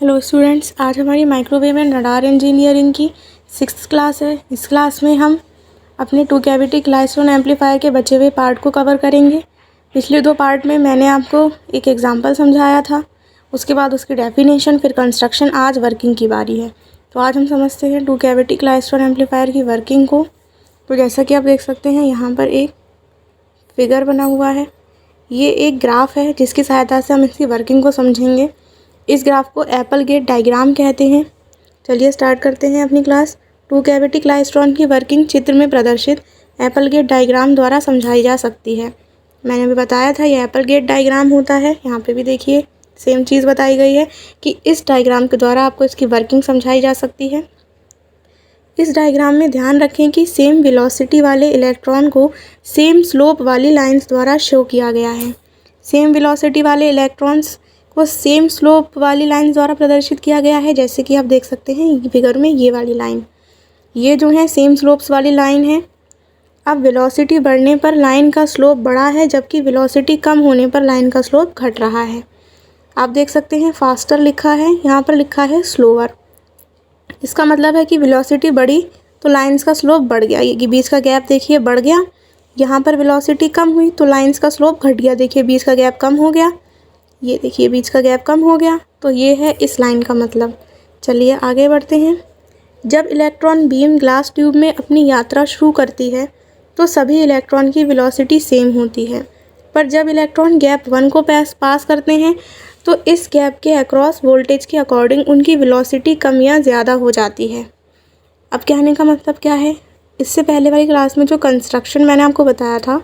Hello students, आज हमारी microwave and radar engineering की 6th क्लास है। इस क्लास में हम अपने 2 कैविटी क्लाइस्ट्रॉन एम्पलीफायर के बचे हुए पार्ट को कवर करेंगे। पिछले 2 पार्ट में मैंने आपको एक एग्जांपल समझाया था, उसके बाद उसकी डेफिनेशन, फिर कंस्ट्रक्शन। आज वर्किंग की बारी है। तो आज हम समझते हैं 2 कैविटी क्लाइस्ट्रॉन एम्पलीफायर की वर्किंग को। तो जैसा कि आप देख सकते हैं, यहाँ पर एक फिगर बना हुआ है। ये एक ग्राफ है जिसकी सहायता से हम इसकी वर्किंग को समझेंगे। इस ग्राफ को एप्पल गेट डायग्राम कहते हैं। चलिए स्टार्ट करते हैं अपनी क्लास। 2 कैविटी क्लाइस्ट्रॉन की वर्किंग चित्र में प्रदर्शित एप्पल गेट डायग्राम द्वारा समझाई जा सकती है। मैंने अभी बताया था ये एप्पल गेट डायग्राम होता है। यहाँ पे भी देखिए सेम चीज़ बताई गई है कि इस डायग्राम के द्वारा आपको इसकी वर्किंग समझाई जा सकती है। इस डायग्राम में ध्यान रखें कि सेम वेलोसिटी वाले इलेक्ट्रॉन को सेम स्लोप वाली लाइंस द्वारा शो किया गया है। सेम वेलोसिटी वाले इलेक्ट्रॉन्स को सेम स्लोप वाली लाइन द्वारा प्रदर्शित किया गया है। जैसे कि आप देख सकते हैं फिगर में ये वाली लाइन, ये जो है सेम स्लोप्स वाली लाइन है। अब वेलोसिटी बढ़ने पर लाइन का स्लोप बढ़ा है, जबकि वेलोसिटी कम होने पर लाइन का स्लोप घट रहा है। आप देख सकते हैं फास्टर लिखा है, यहाँ पर लिखा है स्लोअर। इसका मतलब है कि वेलोसिटी बढ़ी तो लाइन्स का स्लोप बढ़ गया। ये बीच का गैप देखिए बढ़ गया। यहाँ पर वेलोसिटी कम हुई तो लाइन्स का स्लोप घट गया। देखिए बीच का गैप कम हो गया। ये देखिए बीच का गैप कम हो गया। तो ये है इस लाइन का मतलब। चलिए आगे बढ़ते हैं। जब इलेक्ट्रॉन बीम ग्लास ट्यूब में अपनी यात्रा शुरू करती है तो सभी इलेक्ट्रॉन की वेलोसिटी सेम होती है, पर जब इलेक्ट्रॉन गैप 1 को पास करते हैं तो इस गैप के अक्रॉस वोल्टेज के अकॉर्डिंग उनकी वेलोसिटी कम या ज़्यादा हो जाती है। अब कहने का मतलब क्या है, इससे पहले वाली क्लास में जो कंस्ट्रक्शन मैंने आपको बताया था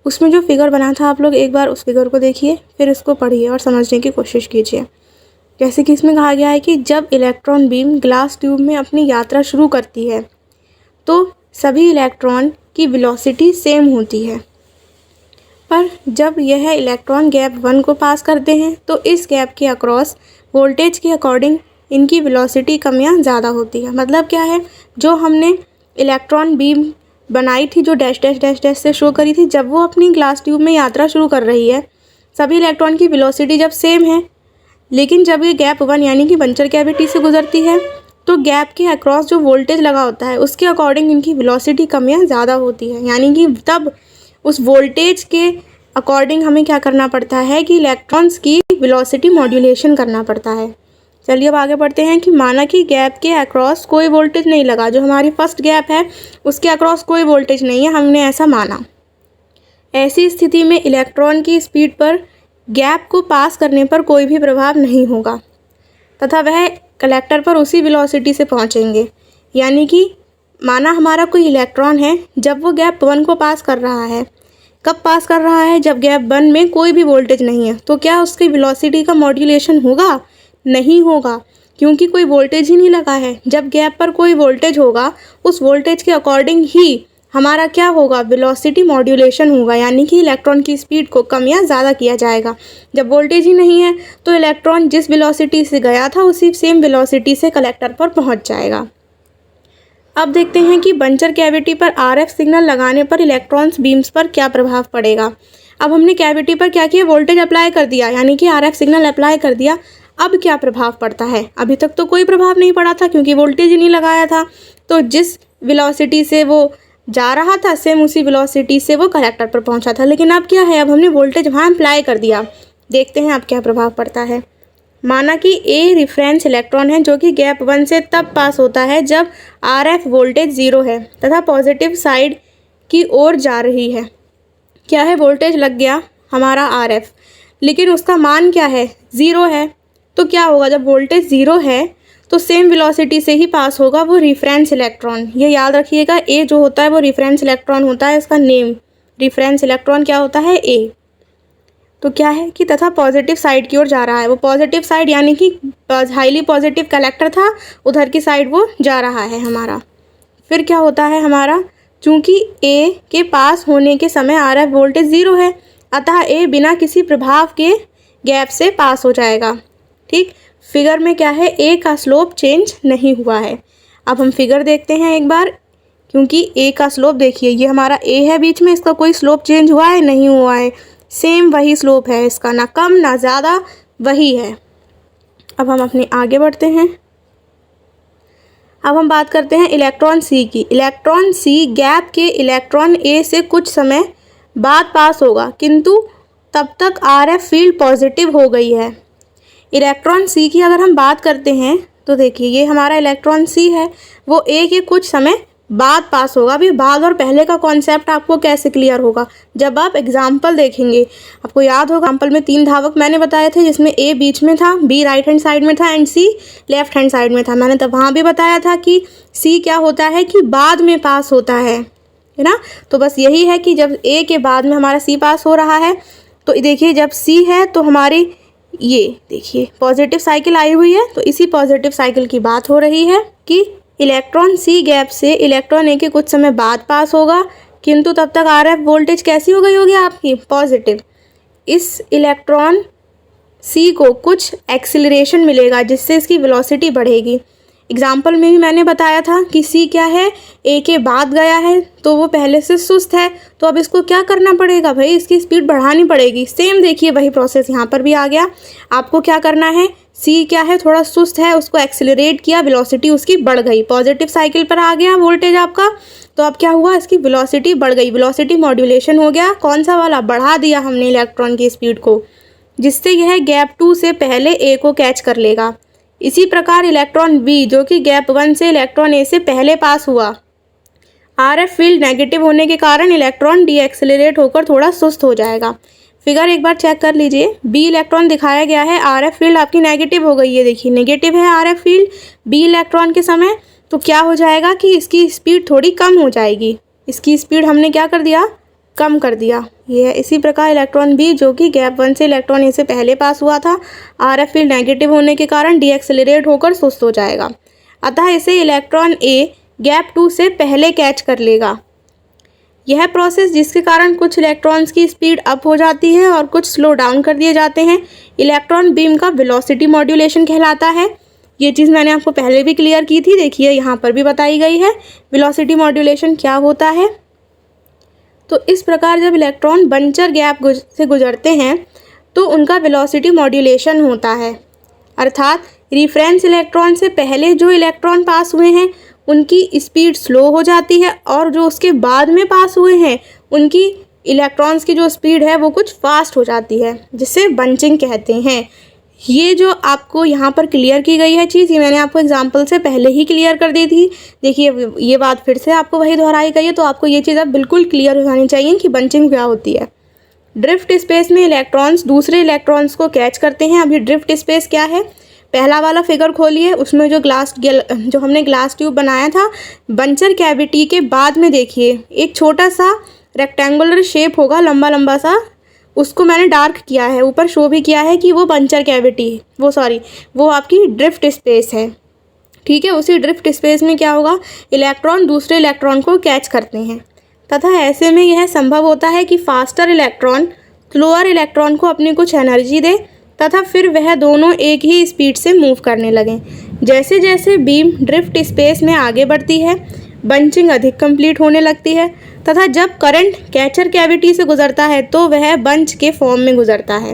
उसमें जो फिगर बना था, आप लोग एक बार उस फिगर को देखिए, फिर इसको पढ़िए और समझने की कोशिश कीजिए। जैसे कि इसमें कहा गया है कि जब इलेक्ट्रॉन बीम ग्लास ट्यूब में अपनी यात्रा शुरू करती है तो सभी इलेक्ट्रॉन की वेलोसिटी सेम होती है, पर जब यह इलेक्ट्रॉन गैप 1 को पास करते हैं तो इस गैप के अक्रॉस वोल्टेज के अकॉर्डिंग इनकी वेलोसिटी कम या ज़्यादा होती है। मतलब क्या है, जो हमने इलेक्ट्रॉन बीम बनाई थी, जो डैश डैश डैश डैश से शो करी थी, जब वो अपनी ग्लास ट्यूब में यात्रा शुरू कर रही है सभी इलेक्ट्रॉन की वेलोसिटी जब सेम है, लेकिन जब ये गैप 1 यानी कि बंचर कैविटी से गुजरती है तो गैप के अक्रॉस जो वोल्टेज लगा होता है उसके अकॉर्डिंग इनकी वेलोसिटी कम या ज़्यादा होती है। यानी कि तब उस वोल्टेज के अकॉर्डिंग हमें क्या करना पड़ता है कि इलेक्ट्रॉन्स की वेलोसिटी मॉड्यूलेशन करना पड़ता है। चलिए अब आगे बढ़ते हैं कि माना कि गैप के अक्रॉस कोई वोल्टेज नहीं लगा, जो हमारी फर्स्ट गैप है उसके अक्रॉस कोई वोल्टेज नहीं है, हमने ऐसा माना। ऐसी स्थिति में इलेक्ट्रॉन की स्पीड पर गैप को पास करने पर कोई भी प्रभाव नहीं होगा तथा वह कलेक्टर पर उसी वेलोसिटी से पहुंचेंगे। यानी कि माना हमारा कोई इलेक्ट्रॉन है, जब वो गैप 1 को पास कर रहा है, कब पास कर रहा है, जब गैप 1 में कोई भी वोल्टेज नहीं है, तो क्या उसकी वेलोसिटी का मॉड्यूलेशन होगा? नहीं होगा, क्योंकि कोई वोल्टेज ही नहीं लगा है। जब गैप पर कोई वोल्टेज होगा उस वोल्टेज के अकॉर्डिंग ही हमारा क्या होगा, वेलोसिटी मॉड्यूलेशन होगा। यानी कि इलेक्ट्रॉन की स्पीड को कम या ज़्यादा किया जाएगा। जब वोल्टेज ही नहीं है तो इलेक्ट्रॉन जिस वेलोसिटी से गया था उसी सेम वेलोसिटी से कलेक्टर पर पहुंच जाएगा। अब देखते हैं कि बंचर कैविटी पर RF सिग्नल लगाने पर इलेक्ट्रॉन्स बीम्स पर क्या प्रभाव पड़ेगा। अब हमने कैविटी पर क्या किया, वोल्टेज अप्लाई कर दिया, यानी कि RF सिग्नल अप्लाई कर दिया। अब क्या प्रभाव पड़ता है, अभी तक तो कोई प्रभाव नहीं पड़ा था क्योंकि वोल्टेज ही नहीं लगाया था। तो जिस वेलोसिटी से वो जा रहा था सेम उसी वेलोसिटी से वो कलेक्टर पर पहुंचा था। लेकिन अब क्या है, अब हमने वोल्टेज वहाँ अप्लाई कर दिया। देखते हैं अब क्या प्रभाव पड़ता है। माना कि A रिफरेंस इलेक्ट्रॉन है जो कि गैप 1 से तब पास होता है जब RF वोल्टेज 0 है तथा पॉजिटिव साइड की ओर जा रही है। क्या है, वोल्टेज लग गया हमारा RF, लेकिन उसका मान क्या है, 0 है। तो क्या होगा, जब वोल्टेज 0 है तो सेम वेलोसिटी से ही पास होगा वो रिफरेंस इलेक्ट्रॉन। ये याद रखिएगा, A जो होता है वो रिफरेंस इलेक्ट्रॉन होता है, इसका नेम रिफरेंस इलेक्ट्रॉन क्या होता है, A। तो क्या है कि तथा पॉजिटिव साइड की ओर जा रहा है। वो पॉजिटिव साइड यानी कि हाईली पॉजिटिव कलेक्टर था, उधर की साइड वो जा रहा है हमारा। फिर क्या होता है हमारा, चूँकि A के पास होने के समय RF वोल्टेज 0 है, अतः A बिना किसी प्रभाव के गैप से पास हो जाएगा। ठीक, फिगर में क्या है, A का स्लोप चेंज नहीं हुआ है। अब हम फिगर देखते हैं एक बार, क्योंकि A का स्लोप देखिए, ये हमारा A है बीच में, इसका कोई स्लोप चेंज हुआ है, नहीं हुआ है, सेम वही स्लोप है इसका, ना कम ना ज़्यादा, वही है। अब हम अपने आगे बढ़ते हैं। अब हम बात करते हैं इलेक्ट्रॉन सी की। इलेक्ट्रॉन सी गैप के इलेक्ट्रॉन ए से कुछ समय बाद पास होगा, किंतु तब तक RF फील्ड पॉजिटिव हो गई है। इलेक्ट्रॉन सी की अगर हम बात करते हैं तो देखिए ये हमारा इलेक्ट्रॉन सी है, वो ए के कुछ समय बाद पास होगा। अभी बाद और पहले का कॉन्सेप्ट आपको कैसे क्लियर होगा, जब आप एग्जाम्पल देखेंगे। आपको याद होगा एग्जाम्पल में 3 धावक मैंने बताए थे, जिसमें ए बीच में था, बी राइट हैंड साइड में था and C left hand side में था। मैंने तब वहाँ भी बताया था कि सी क्या होता है कि बाद में पास होता है ना। तो बस यही है कि जब ए के बाद में हमारा सी पास हो रहा है, तो देखिए जब सी है तो हमारी ये देखिए पॉजिटिव साइकिल आई हुई है, तो इसी पॉजिटिव साइकिल की बात हो रही है कि इलेक्ट्रॉन सी गैप से इलेक्ट्रॉन ए के कुछ समय बाद पास होगा, किंतु तब तक RF वोल्टेज कैसी हो गई होगी आपकी, पॉजिटिव। इस इलेक्ट्रॉन सी को कुछ एक्सिलरेशन मिलेगा, जिससे इसकी वेलोसिटी बढ़ेगी। एग्जाम्पल में भी मैंने बताया था कि सी क्या है, ए के बाद गया है, तो वो पहले से सुस्त है, तो अब इसको क्या करना पड़ेगा भाई, इसकी स्पीड बढ़ानी पड़ेगी। सेम देखिए वही प्रोसेस यहाँ पर भी आ गया। आपको क्या करना है, सी क्या है, थोड़ा सुस्त है, उसको एक्सिलरेट किया, वेलोसिटी उसकी बढ़ गई, पॉजिटिव साइकिल पर आ गया वोल्टेज आपका, तो अब क्या हुआ, इसकी वेलोसिटी बढ़ गई, वेलोसिटी मॉड्यूलेशन हो गया। कौन सा वाला, बढ़ा दिया हमने इलेक्ट्रॉन की स्पीड को, जिससे यह गैप 2 से पहले ए को कैच कर लेगा। इसी प्रकार इलेक्ट्रॉन बी जो कि गैप 1 से इलेक्ट्रॉन ए से पहले पास हुआ, RF फील्ड नेगेटिव होने के कारण इलेक्ट्रॉन डी एक्सेलरेट होकर थोड़ा सुस्त हो जाएगा। फिगर एक बार चेक कर लीजिए, बी इलेक्ट्रॉन दिखाया गया है, RF फील्ड आपकी नेगेटिव हो गई है, देखिए नेगेटिव है RF फील्ड बी इलेक्ट्रॉन के समय, तो क्या हो जाएगा कि इसकी स्पीड थोड़ी कम हो जाएगी। इसकी स्पीड हमने क्या कर दिया, कम कर दिया। ये है इसी प्रकार इलेक्ट्रॉन बी जो कि गैप 1 से इलेक्ट्रॉन ए से पहले पास हुआ था, RF फील्ड नेगेटिव होने के कारण डी एक्सेलरेट होकर सुस्त हो जाएगा, अतः इसे इलेक्ट्रॉन ए गैप 2 से पहले कैच कर लेगा। यह प्रोसेस जिसके कारण कुछ इलेक्ट्रॉन्स की स्पीड अप हो जाती है और कुछ स्लो डाउन कर दिए जाते हैं, इलेक्ट्रॉन बीम का वेलोसिटी मॉड्यूलेशन कहलाता है। ये चीज़ मैंने आपको पहले भी क्लियर की थी, देखिए यहाँ पर भी बताई गई है वेलोसिटी मॉड्यूलेशन क्या होता है। तो इस प्रकार जब इलेक्ट्रॉन बंचर गैप से गुजरते हैं तो उनका वेलोसिटी मॉड्यूलेशन होता है, अर्थात रिफरेंस इलेक्ट्रॉन से पहले जो इलेक्ट्रॉन पास हुए हैं उनकी स्पीड स्लो हो जाती है, और जो उसके बाद में पास हुए हैं उनकी इलेक्ट्रॉन्स की जो स्पीड है वो कुछ फास्ट हो जाती है, जिसे बंचिंग कहते हैं। ये जो आपको यहाँ पर क्लियर की गई है चीज़, ये मैंने आपको एग्जाम्पल से पहले ही क्लियर कर दी थी। देखिए ये बात फिर से आपको वही दोहराई गई है, तो आपको ये चीज़ अब बिल्कुल क्लियर हो जानी चाहिए कि बंचिंग क्या होती है। ड्रिफ्ट स्पेस में इलेक्ट्रॉन्स दूसरे इलेक्ट्रॉन्स को कैच करते हैं। अभी ड्रिफ्ट स्पेस क्या है, पहला वाला फिगर खोलिए, उसमें जो हमने ग्लास ट्यूब बनाया था बंचर कैविटी के बाद में देखिए एक छोटा सा रेक्टेंगुलर शेप होगा, लंबा लंबा सा, उसको मैंने डार्क किया है, ऊपर शो भी किया है कि वो बंचर कैविटी, वो आपकी ड्रिफ्ट स्पेस है, ठीक है। उसी ड्रिफ्ट स्पेस में क्या होगा, इलेक्ट्रॉन दूसरे इलेक्ट्रॉन को कैच करते हैं, तथा ऐसे में यह संभव होता है कि फास्टर इलेक्ट्रॉन स्लोअर इलेक्ट्रॉन को अपनी कुछ एनर्जी दे तथा फिर वह दोनों एक ही स्पीड से मूव करने लगें। जैसे जैसे बीम ड्रिफ्ट स्पेस में आगे बढ़ती है, बंचिंग अधिक कंप्लीट होने लगती है, तथा जब करंट कैचर कैविटी से गुजरता है तो वह बंच के फॉर्म में गुजरता है,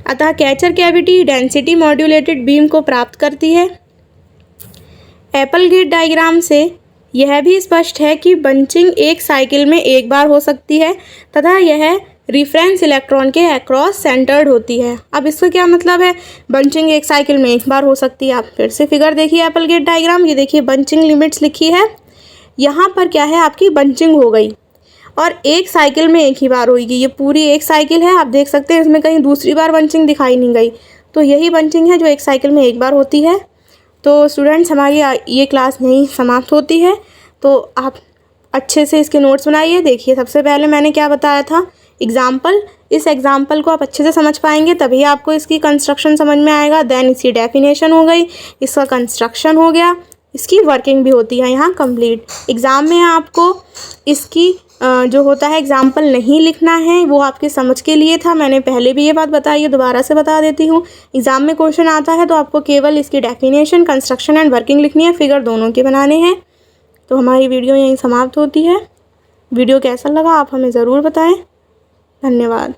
अतः catcher cavity density modulated beam को प्राप्त करती है। एप्पलगेट डायग्राम से यह भी स्पष्ट है कि बंचिंग एक साइकिल में एक बार हो सकती है तथा यह रिफरेंस इलेक्ट्रॉन के अक्रॉस सेंटर्ड होती है। अब इसका क्या मतलब है, बंचिंग एक साइकिल में एक बार हो सकती है। आप फिर से फिगर देखिए एप्पलगेट डायग्राम, ये देखिए बंचिंग लिमिट्स लिखी है, यहाँ पर क्या है आपकी बंचिंग हो गई और एक साइकिल में एक ही बार होगी। ये पूरी एक साइकिल है, आप देख सकते हैं इसमें कहीं दूसरी बार बंचिंग दिखाई नहीं गई, तो यही बंचिंग है जो एक साइकिल में एक बार होती है। तो स्टूडेंट्स हमारी ये क्लास यहीं समाप्त होती है, तो आप अच्छे से इसके नोट्स बनाइए। देखिए सबसे पहले मैंने क्या बताया था, एग्जाम्पल, इस एग्जाम्पल को आप अच्छे से समझ पाएंगे तभी आपको इसकी कंस्ट्रक्शन समझ में आएगा। देन इसकी डेफिनेशन हो गई, इसका कंस्ट्रक्शन हो गया, इसकी वर्किंग भी होती है यहाँ कंप्लीट। एग्ज़ाम में आपको इसकी जो होता है एग्जाम्पल नहीं लिखना है, वो आपके समझ के लिए था, मैंने पहले भी ये बात बताई है, दोबारा से बता देती हूँ। एग्ज़ाम में क्वेश्चन आता है तो आपको केवल इसकी डेफिनेशन, कंस्ट्रक्शन एंड वर्किंग लिखनी है, फिगर दोनों के बनाने हैं। तो हमारी वीडियो यहीं समाप्त होती है। वीडियो कैसा लगा आप हमें ज़रूर बताएं। धन्यवाद।